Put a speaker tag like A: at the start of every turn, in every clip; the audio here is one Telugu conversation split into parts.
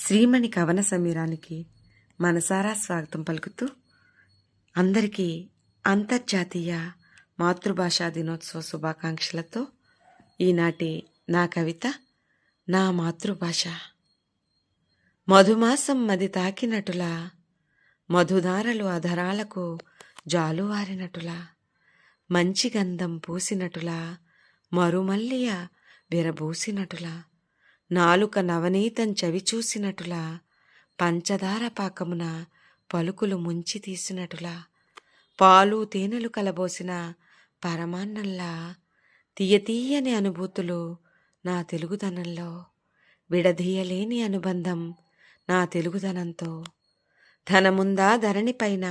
A: శ్రీమణి కవన సమీరానికి మనసారా స్వాగతం పలుకుతూ అందరికీ అంతర్జాతీయ మాతృభాషా దినోత్సవ శుభాకాంక్షలతో ఈనాటి నా కవిత నా మాతృభాష. మధుమాసం మది తాకినటులా, మధుధారలు అధరాలకు జాలువారినటులా, మంచి గంధం పూసినటులా, మరుమల్లియ విరబూసినటులా, నాలుక నవనీతం చవిచూసినటులా, పంచదార పాకమున పలుకులు ముంచి తీసినటులా, పాలు తేనెలు కలబోసిన పరమాన్నంలా, తీయతీయని అనుభూతులు నా తెలుగుదనంలో, విడదీయలేని అనుబంధం నా తెలుగుదనంతో. ధనముందా ధరణిపైన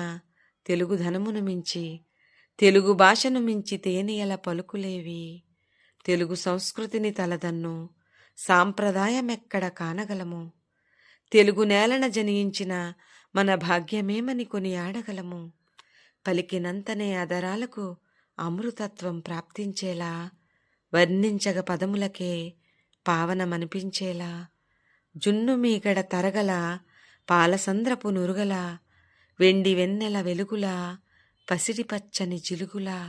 A: తెలుగుధనమును మించి, తెలుగు భాషను మించి తేనియల పలుకులేవి, తెలుగు సంస్కృతిని తలదన్ను సాంప్రదాయమెక్కడ కానగలము, తెలుగు నేలన జనించిన మన భాగ్యమేమని కొనియాడగలము, పలికినంతనే అదరాలకు అమృతత్వం ప్రాప్తించేలా, వర్ణించగ పదములకే పావనమనిపించేలా, జున్ను మీగడ తరగల పాలసంద్రపు నురుగల, వెండి వెన్నెల వెలుగులా, పసిడి పచ్చని జిలుగులా,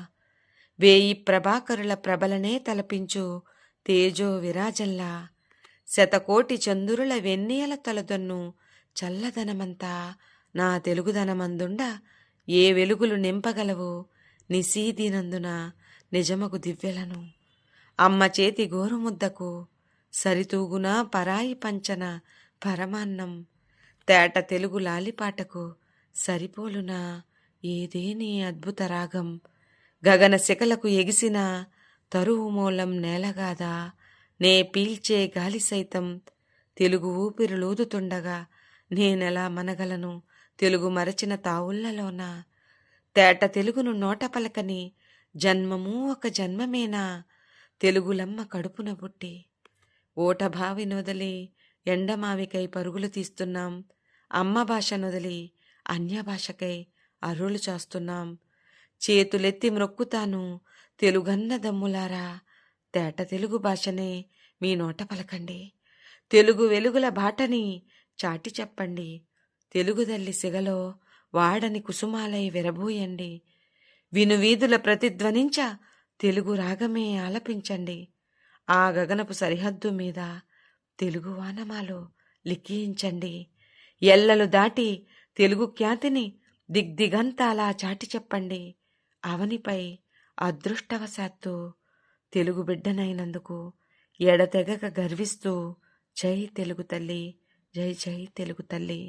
A: వేయి ప్రభాకరుల ప్రబలనే తలపించు తేజో విరాజంలా, శతకోటి చందురుల వెన్నెల తలదన్ను చల్లదనమంతా నా తెలుగుదనమందుండ ఏ వెలుగులు నింపగలవు నిశీదినందున నిజమగు దివ్యలను. అమ్మ చేతి గోరుముద్దకు సరితూగునా పరాయి పంచన పరమాన్నం, తేట తెలుగు లాలిపాటకు సరిపోలునా ఏదేని అద్భుత రాగం, గగన శిఖలకు ఎగిసిన తరువు మూలం నేలగాదా, నే పీల్చే గాలి సైతం తెలుగు ఊపిరులూదుతుండగా నేనెలా మనగలను తెలుగు మరచిన తావుళ్లలోన, తేట తెలుగును నోట పలకని జన్మము ఒక జన్మమేనా, తెలుగులమ్మ కడుపున పుట్టి. ఓటభావి నొదలి ఎండమావికై పరుగులు తీస్తున్నాం, అమ్మ భాష నొదలి అన్య భాషకై అర్రులు చేస్తున్నాం. చేతులెత్తి మ్రొక్కుతాను తెలుగన్న దమ్ములారా, తేట తెలుగు భాషనే మీ నోట పలకండి, తెలుగు వెలుగుల బాటని చాటి చెప్పండి, తెలుగుదల్లి సిగలో వాడని కుసుమాలై విరబూయండి, వినువీధుల ప్రతిధ్వనించ తెలుగు రాగమే ఆలపించండి, ఆ గగనపు సరిహద్దు మీద తెలుగు వానమాలు లిఖించండి, ఎల్లలు దాటి తెలుగు ఖ్యాతిని దిగ్దిగంతాలా చాటి చెప్పండి, అవనిపై అదృష్టవశాత్తు తెలుగు బిడ్డనైనందుకు ఎడతెగక గర్విస్తూ జై తెలుగు తల్లి, జై జై తెలుగు తల్లి.